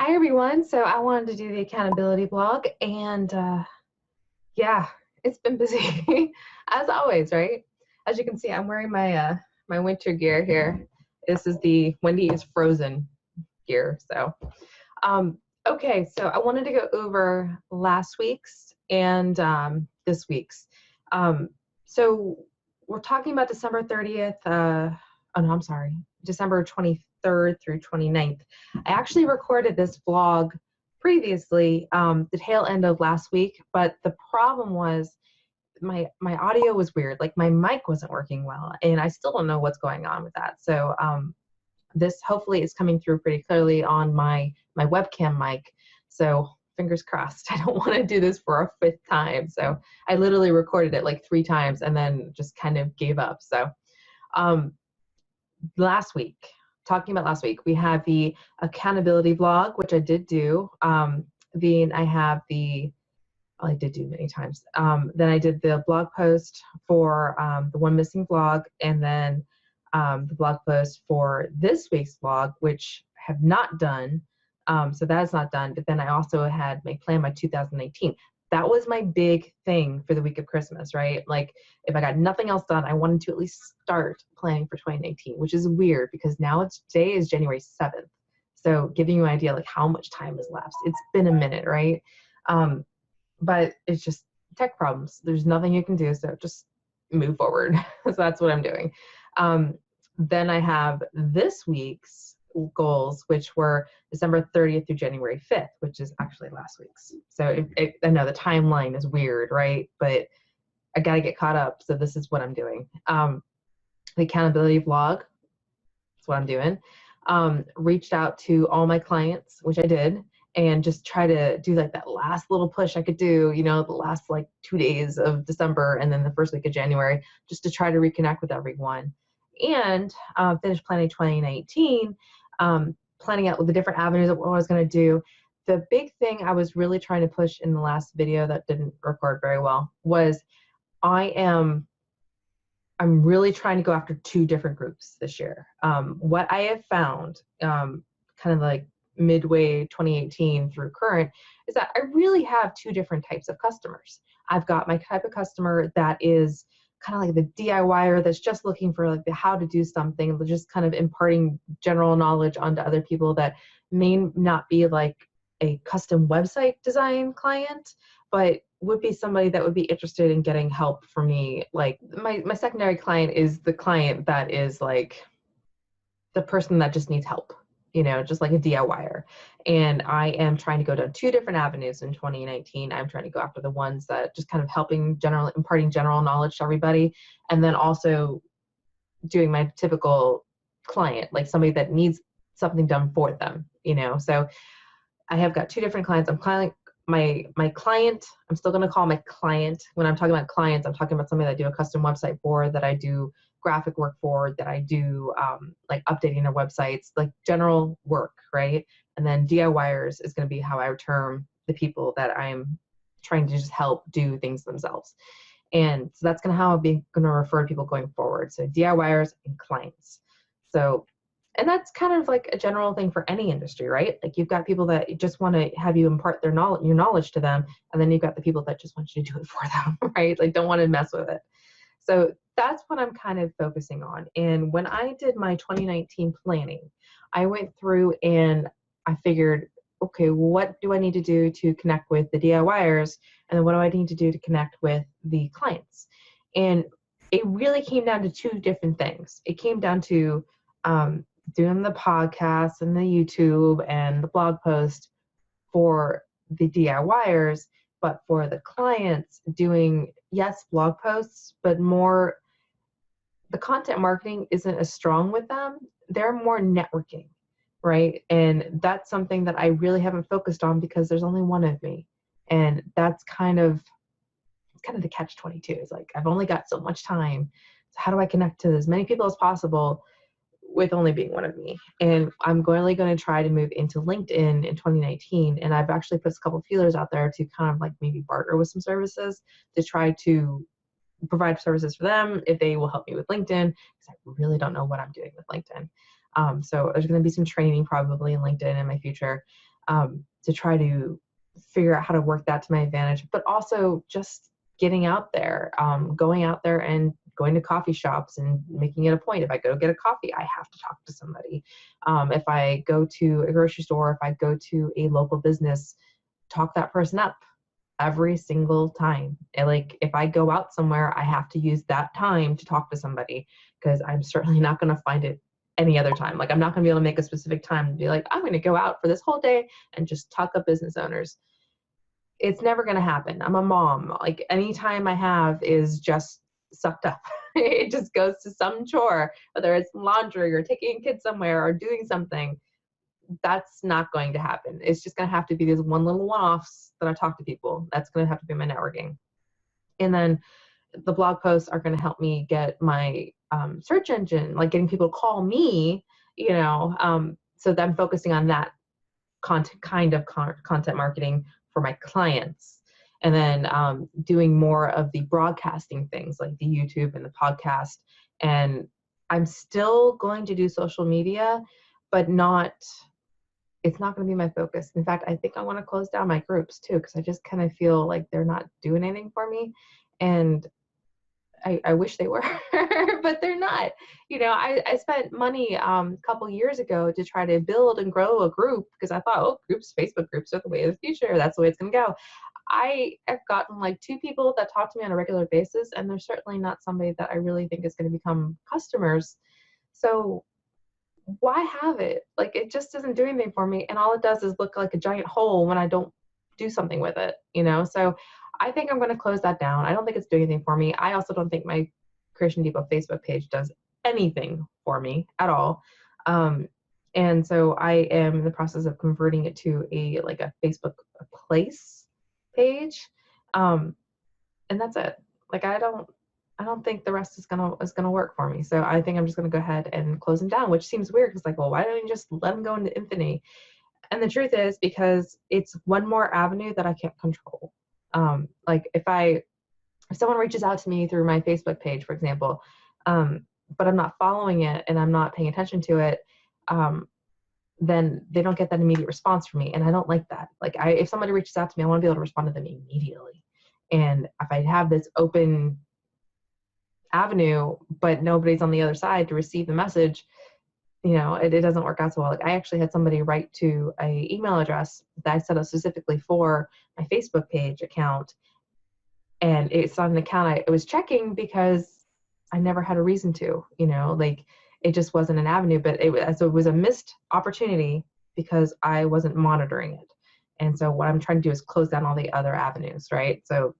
Hi everyone. So I wanted to do the accountability blog and yeah, it's been busy as always, right? As you can see, I'm wearing my winter gear here. This is the Wendy is frozen gear. So okay, so I wanted to go over last week's and this week's. So we're talking about December 30th, oh no, I'm sorry, December 23rd through 29th. I actually recorded this vlog previously, the tail end of last week, but the problem was my audio was weird. Like my mic wasn't working well, and I still don't know what's going on with that. So this hopefully is coming through pretty clearly on my webcam mic. So fingers crossed. I don't want to do this for a fifth time. So I literally recorded it like 3 times and then just kind of gave up. So last week, talking about last week, we had the accountability vlog, which I did do. Then I have I did do many times. Then I did the blog post for the one missing vlog, and then the blog post for this week's vlog, which I have not done. So that is not done. But then I also had planned my 2019. That was my big thing for the week of Christmas, right? Like if I got nothing else done, I wanted to at least start planning for 2019, which is weird because now today is January 7th. So giving you an idea like how much time has lapsed. It's been a minute, right? But it's just tech problems. There's nothing you can do, so just move forward. So that's what I'm doing. Then I have this week's goals, which were December 30th through January 5th, which is actually last week's. So I know the timeline is weird, right? But I got to get caught up. So this is what I'm doing. The accountability vlog, that's what I'm doing. Reached out to all my clients, which I did, and just try to do like that last little push I could do, you know, the last like 2 days of December and then the first week of January, just to try to reconnect with everyone. And finish planning 2019, planning out with the different avenues of what I was going to do. The big thing I was really trying to push in the last video that didn't record very well was I'm really trying to go after 2 different groups this year. What I have found, kind of like midway 2018 through current, is that I really have 2 different types of customers. I've got my type of customer that is kind of like the DIYer that's just looking for like the how to do something, just kind of imparting general knowledge onto other people that may not be like a custom website design client, but would be somebody that would be interested in getting help from me. Like my secondary client is the client that is like the person that just needs help, you know, just like a DIYer. And I am trying to go down 2 different avenues in 2019. I'm trying to go after the ones that just kind of imparting general knowledge to everybody. And then also doing my typical client, like somebody that needs something done for them, you know? So I have got 2 different clients. I'm calling my client, I'm still going to call my client. When I'm talking about clients, I'm talking about somebody that I do a custom website for, that I do graphic work for, that I do like updating their websites, like general work, right? And then DIYers is going to be how I term the people that I'm trying to just help do things themselves. And so that's going to how I'm going to refer to people going forward. So DIYers and clients. So, and that's kind of like a general thing for any industry, right? Like you've got people that just want to have you impart your knowledge to them, and then you've got the people that just want you to do it for them, right? Like don't want to mess with it. So that's what I'm kind of focusing on. And when I did my 2019 planning, I went through and I figured, okay, what do I need to do to connect with the DIYers? And then what do I need to do to connect with the clients? And it really came down to 2 different things. It came down to doing the podcast and the YouTube and the blog post for the DIYers, but for the clients doing, yes, blog posts, but more, the content marketing isn't as strong with them. They're more networking, right? And that's something that I really haven't focused on because there's only one of me. And that's kind of the catch-22. It's like, I've only got so much time. So how do I connect to as many people as possible with only being one of me? And I'm going to try to move into LinkedIn in 2019. And I've actually put a couple feelers out there to kind of like maybe barter with some services to try to provide services for them if they will help me with LinkedIn, because I really don't know what I'm doing with LinkedIn. So there's going to be some training probably in LinkedIn in my future. to try to figure out how to work that to my advantage, but also just getting out there, going out there and going to coffee shops and making it a point. If I go get a coffee, I have to talk to somebody. If I go to a grocery store, if I go to a local business, talk that person up every single time. And like, if I go out somewhere, I have to use that time to talk to somebody, because I'm certainly not going to find it any other time. Like, I'm not going to be able to make a specific time to be like, I'm going to go out for this whole day and just talk up business owners. It's never going to happen. I'm a mom. Like, any time I have is just sucked up. It just goes to some chore, whether it's laundry or taking a kid somewhere or doing something. That's not going to happen. It's just going to have to be these one little one-offs that I talk to people. That's going to have to be my networking. And then the blog posts are going to help me get my search engine, like getting people to call me, so that I'm focusing on that content marketing for my clients. And then doing more of the broadcasting things like the YouTube and the podcast. And I'm still going to do social media, but it's not going to be my focus. In fact, I think I want to close down my groups too, because I just kind of feel like they're not doing anything for me. And I wish they were, but they're not. I spent money a couple years ago to try to build and grow a group, because I thought, Facebook groups are the way of the future. That's the way it's going to go. I have gotten like 2 people that talk to me on a regular basis, and they're certainly not somebody that I really think is going to become customers. So why have it? Like, it just doesn't do anything for me. And all it does is look like a giant hole when I don't do something with it, So I think I'm going to close that down. I don't think it's doing anything for me. I also don't think my Creation Depot Facebook page does anything for me at all. And so I am in the process of converting it to a Facebook place page. And that's it. Like, I don't think the rest is gonna work for me. So I think I'm just gonna go ahead and close them down, which seems weird, because like, well, why don't you just let them go into infinity? And the truth is, because it's one more avenue that I can't control. Like, if someone reaches out to me through my Facebook page, for example, but I'm not following it and I'm not paying attention to it, then they don't get that immediate response from me, and I don't like that. Like, if somebody reaches out to me, I want to be able to respond to them immediately. And if I have this open avenue, but nobody's on the other side to receive the message, it doesn't work out so well. Like, I actually had somebody write to a email address that I set up specifically for my Facebook page account, and it's not an account I was checking because I never had a reason to, like, it just wasn't an avenue, but it was a missed opportunity because I wasn't monitoring it. And so what I'm trying to do is close down all the other avenues, right? So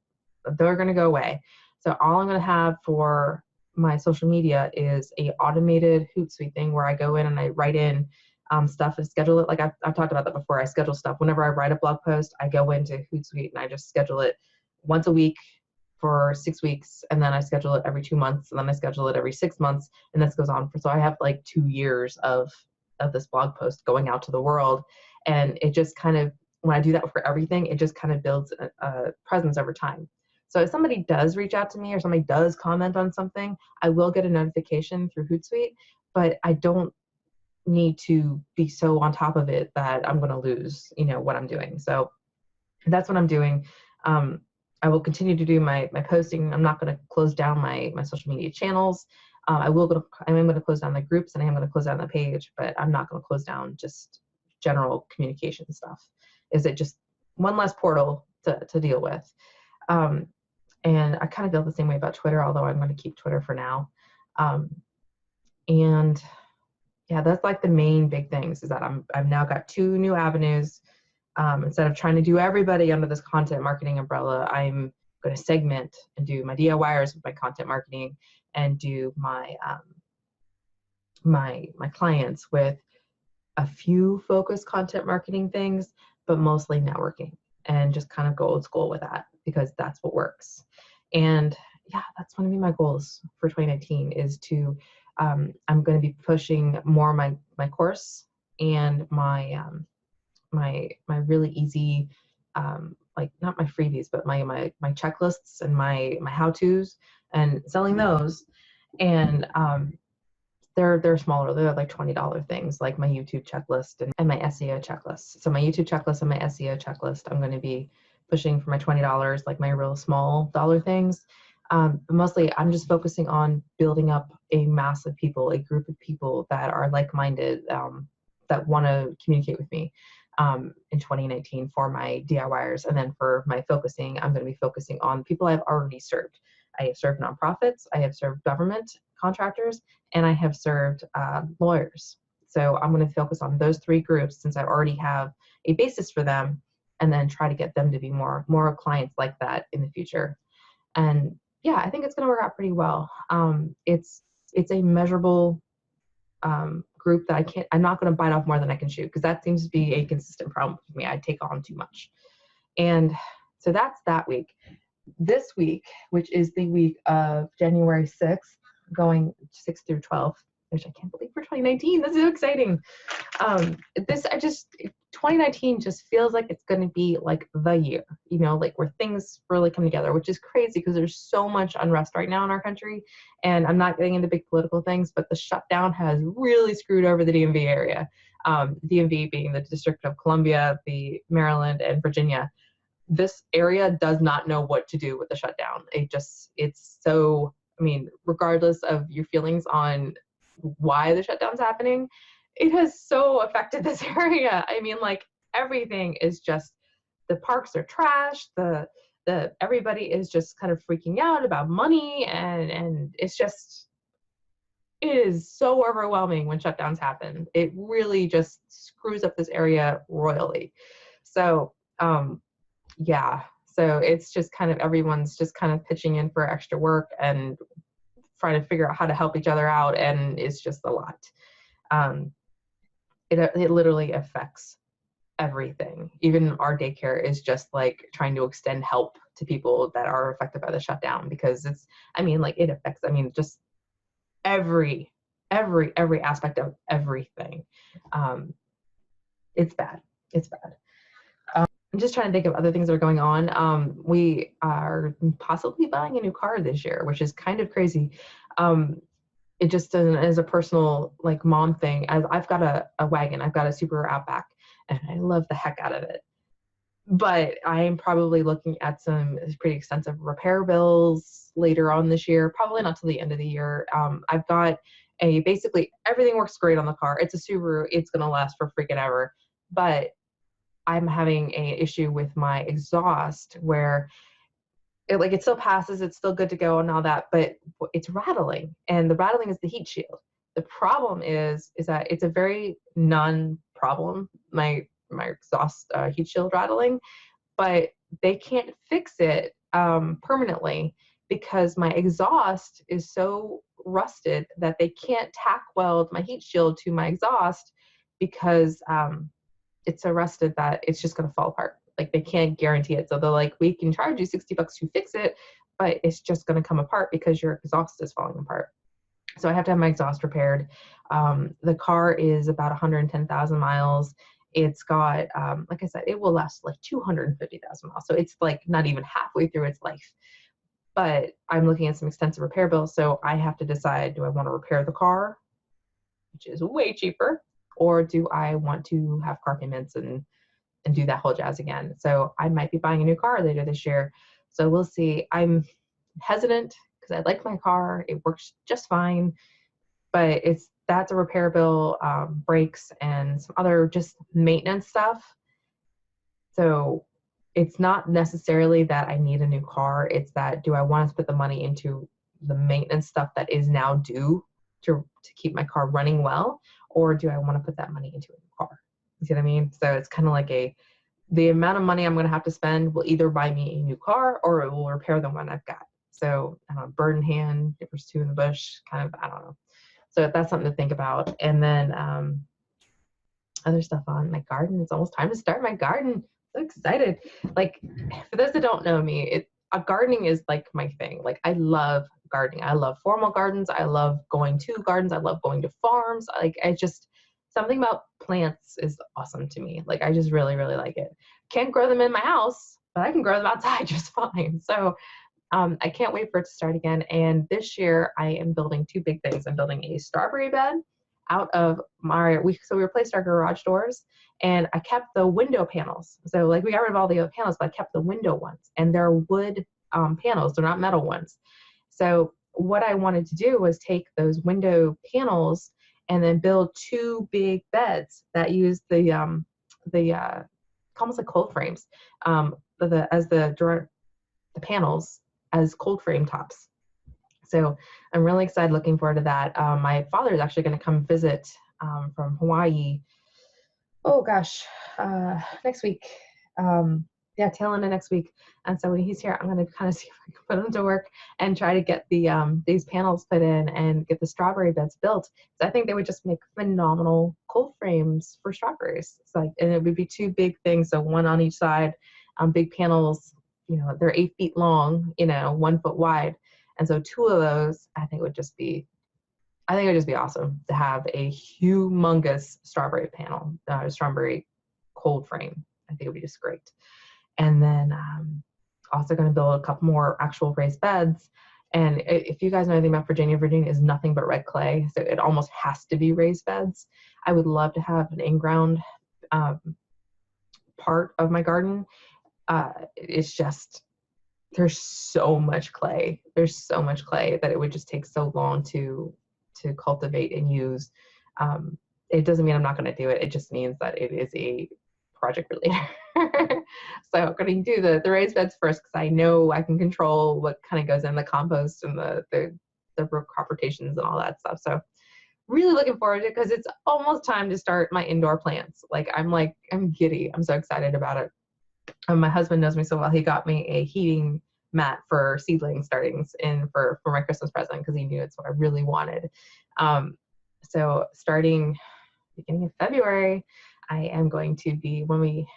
they're going to go away. So all I'm going to have for my social media is a automated Hootsuite thing where I go in and I write in stuff and schedule it. Like, I've talked about that before. I schedule stuff. Whenever I write a blog post, I go into Hootsuite and I just schedule it once a week for 6 weeks, and then I schedule it every 2 months, and then I schedule it every 6 months, and this goes on so I have like 2 years of this blog post going out to the world. And it just kind of, when I do that for everything, it just kind of builds a presence over time. So if somebody does reach out to me or somebody does comment on something, I will get a notification through Hootsuite, but I don't need to be so on top of it that I'm going to lose, what I'm doing. So that's what I'm doing. I will continue to do my posting. I'm not going to close down my social media channels. I am going to close down the groups, and I am going to close down the page, but I'm not going to close down just general communication stuff. Is it just one less portal to deal with? And I kind of feel the same way about Twitter, although I'm going to keep Twitter for now. And yeah, that's like the main big things, is that I've now got 2 new avenues. Instead of trying to do everybody under this content marketing umbrella, I'm going to segment and do my DIYers with my content marketing, and do my my clients with a few focused content marketing things, but mostly networking, and just kind of go old school with that, because that's what works. And yeah, that's going to be my goals for 2019, is to I'm going to be pushing more my course and my really easy, like, not my freebies, but my checklists and my how-tos, and selling those. And they're smaller. They're like $20 things, like my YouTube checklist and my SEO checklist. So my YouTube checklist and my SEO checklist, I'm going to be pushing for my $20, like my real small dollar things. But mostly I'm just focusing on building up a mass of people, a group of people that are like-minded, that want to communicate with me in 2019 for my DIYers. And then for my focusing, I'm going to be focusing on people I've already served. I have served nonprofits, I have served government contractors, and I have served lawyers. So I'm going to focus on those 3 groups since I already have a basis for them, and then try to get them to be more clients like that in the future. And yeah, I think it's going to work out pretty well. It's a measurable group that I'm not going to bite off more than I can chew, because that seems to be a consistent problem with me. I take on too much. And so that's that week. This week, which is the week of January 6th, going 6th through 12th, which I can't believe for 2019. This is so exciting. 2019 just feels like it's going to be like the year, like where things really come together, which is crazy because there's so much unrest right now in our country. And I'm not getting into big political things, but the shutdown has really screwed over the DMV area. DMV being the District of Columbia, the Maryland, and Virginia. This area does not know what to do with the shutdown. It's so, regardless of your feelings on why the shutdown's happening, it has so affected this area. Everything is just, the parks are trashed, everybody is just kind of freaking out about money, and it is so overwhelming when shutdowns happen. It really just screws up this area royally. So, yeah, so it's just kind of, everyone's just kind of pitching in for extra work and trying to figure out how to help each other out, and it's just a lot. It literally affects everything. Even our daycare is just like trying to extend help to people that are affected by the shutdown, because it affects, just every aspect of everything. It's bad. I'm just trying to think of other things that are going on. We are possibly buying a new car this year, which is kind of crazy. It just is a personal, like, mom thing. As I've got a wagon, I've got a Subaru Outback, and I love the heck out of it. But I am probably looking at some pretty extensive repair bills later on this year, probably not till the end of the year. I've got basically everything works great on the car. It's a Subaru. It's going to last for freaking ever. But I'm having an issue with my exhaust where it still passes, it's still good to go and all that, but it's rattling, and the rattling is the heat shield. The problem is that it's a very non-problem, my exhaust heat shield rattling, but they can't fix it permanently because my exhaust is so rusted that they can't tack weld my heat shield to my exhaust because it's so rusted that it's just going to fall apart. Like, they can't guarantee it. So they're like, we can charge you $60 to fix it, but it's just going to come apart because your exhaust is falling apart. So I have to have my exhaust repaired. The car is about 110,000 miles. It's got, like I said, it will last like 250,000 miles. So it's like not even halfway through its life. But I'm looking at some extensive repair bills. So I have to decide, do I want to repair the car, which is way cheaper, or do I want to have car payments and do that whole jazz again? So I might be buying a new car later this year. So we'll see. I'm hesitant because I like my car. It works just fine, but that's a repair bill, brakes, and some other just maintenance stuff. So it's not necessarily that I need a new car. It's that, do I want to put the money into the maintenance stuff that is now due to keep my car running well, or do I want to put that money into a new car? You see what I mean? So it's kind of like the amount of money I'm going to have to spend will either buy me a new car or it will repair the one I've got. So I don't know, bird in hand, nippers two in the bush, kind of, I don't know. So that's something to think about. And then other stuff on my garden. It's almost time to start my garden. So excited. Like, for those that don't know me, gardening is like my thing. Like, I love gardening. I love formal gardens. I love going to gardens. I love going to farms. Something about plants is awesome to me. Like, I just really, really like it. Can't grow them in my house, but I can grow them outside just fine. So I can't wait for it to start again. And this year I am building two big things. I'm building a strawberry bed out of so we replaced our garage doors, and I kept the window panels. So like we got rid of all the other panels, but I kept the window ones, and they're wood panels. They're not metal ones. So what I wanted to do was take those window panels and then build two big beds that use the almost like cold frames, as the panels as cold frame tops. So I'm really excited, looking forward to that. My father is actually going to come visit from Hawaii. Oh gosh, next week. Yeah, tail end of next week. And so when he's here, I'm going to kind of see if I can put him to work and try to get the these panels put in and get the strawberry beds built. So I think they would just make phenomenal cold frames for strawberries. It's like, and it would be two big things, so one on each side, big panels. You know, they're 8 feet long, 1 foot wide. And so two of those, I think it would just be awesome to have a humongous strawberry panel, strawberry cold frame. I think it would be just great. And then also going to build a couple more actual raised beds. And if you guys know anything about Virginia, Virginia is nothing but red clay, so it almost has to be raised beds. I would love to have an in-ground part of my garden. It's just, there's so much clay. There's so much clay that it would just take so long to cultivate and use. It doesn't mean I'm not going to do it. It just means that it is a project related. So I'm going to do the raised beds first, because I know I can control what kind of goes in the compost and the crop rotations and all that stuff. So really looking forward to it, because it's almost time to start my indoor plants. I'm giddy. I'm so excited about it. My husband knows me so well. He got me a heating mat for seedling startings for my Christmas present, because he knew it's what I really wanted. So starting beginning of February, I am going to be, when we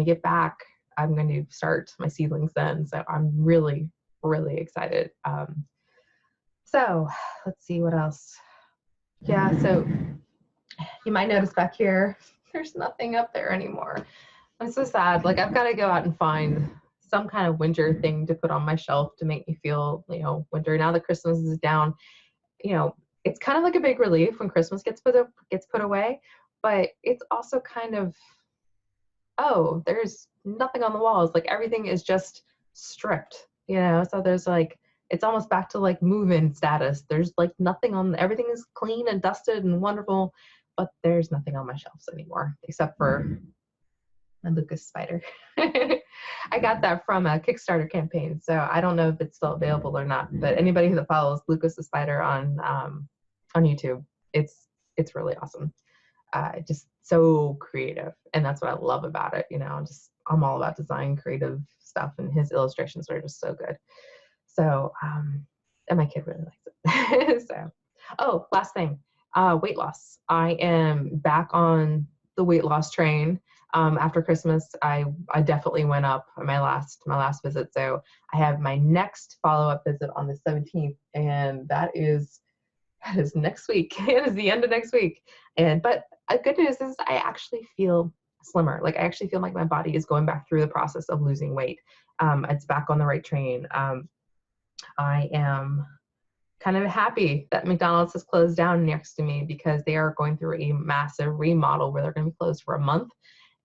get back, I'm going to start my seedlings then. So I'm really, really excited. So let's see what else. Yeah, so you might notice back here, there's nothing up there anymore. I'm so sad. Like, I've got to go out and find some kind of winter thing to put on my shelf to make me feel, winter. Now that Christmas is down, it's kind of like a big relief when Christmas gets put away, but it's also kind of, oh, there's nothing on the walls. Like, everything is just stripped, so there's like, it's almost back to like move-in status. There's like nothing everything is clean and dusted and wonderful, but there's nothing on my shelves anymore except for my Lucas spider. I got that from a Kickstarter campaign, so I don't know if it's still available or not, but anybody that follows Lucas the spider on YouTube, it's really awesome. Just so creative, and that's what I love about it. I'm all about design, creative stuff, and his illustrations are just so good. So, and my kid really likes it. So, oh, last thing, weight loss. I am back on the weight loss train. After Christmas, I definitely went up on my last visit. So I have my next follow-up visit on the 17th, and that is next week. It is the end of next week. But good news is I actually feel slimmer. Like, I actually feel like my body is going back through the process of losing weight. It's back on the right train. I am kind of happy that McDonald's has closed down next to me, because they are going through a massive remodel where they're going to be closed for a month.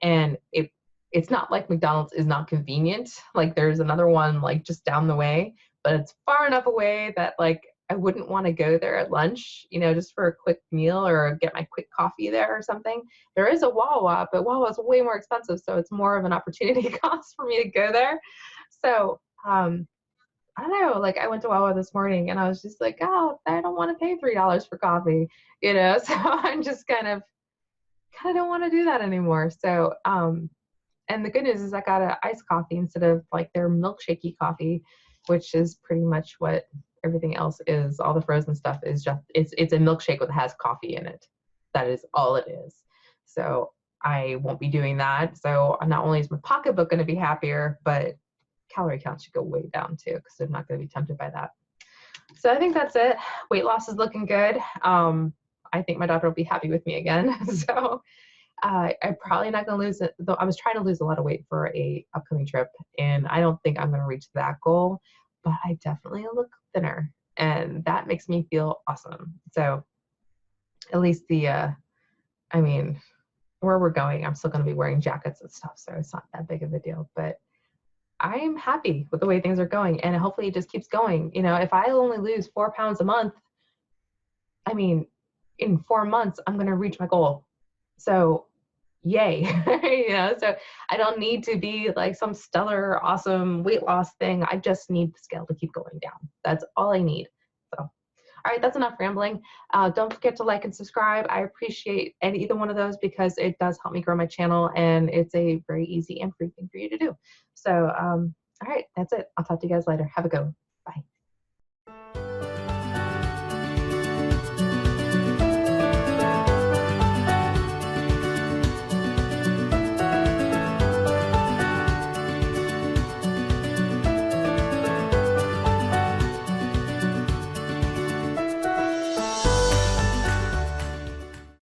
And it's not like McDonald's is not convenient. Like, there's another one like just down the way, but it's far enough away that like I wouldn't want to go there at lunch, just for a quick meal or get my quick coffee there or something. There is a Wawa, but Wawa is way more expensive, so it's more of an opportunity cost for me to go there. So I don't know, like, I went to Wawa this morning and I was just like, oh, I don't want to pay $3 for coffee, so I'm just kind of don't want to do that anymore. So, and the good news is I got an iced coffee instead of like their milkshakey coffee, which is pretty much what everything else is. All the frozen stuff is just, it's a milkshake that has coffee in it. That is all it is. So I won't be doing that. So not only is my pocketbook going to be happier, but calorie count should go way down too, because I'm not going to be tempted by that. So I think that's it. Weight loss is looking good. I think my doctor will be happy with me again. So I'm probably not going to lose it, though I was trying to lose a lot of weight for a upcoming trip, and I don't think I'm going to reach that goal, but I definitely look thinner, and that makes me feel awesome. So at least I mean, where we're going, I'm still going to be wearing jackets and stuff, so it's not that big of a deal. But I'm happy with the way things are going, and hopefully it just keeps going. You know, if I only lose 4 pounds a month, I mean, in 4 months, I'm going to reach my goal. So yay. You know, so I don't need to be like some stellar, awesome weight loss thing. I just need the scale to keep going down. That's all I need. So, all right, that's enough rambling. Don't forget to like and subscribe. I appreciate either one of those because it does help me grow my channel, and it's a very easy and free thing for you to do. So, all right, that's it. I'll talk to you guys later. Have a good one.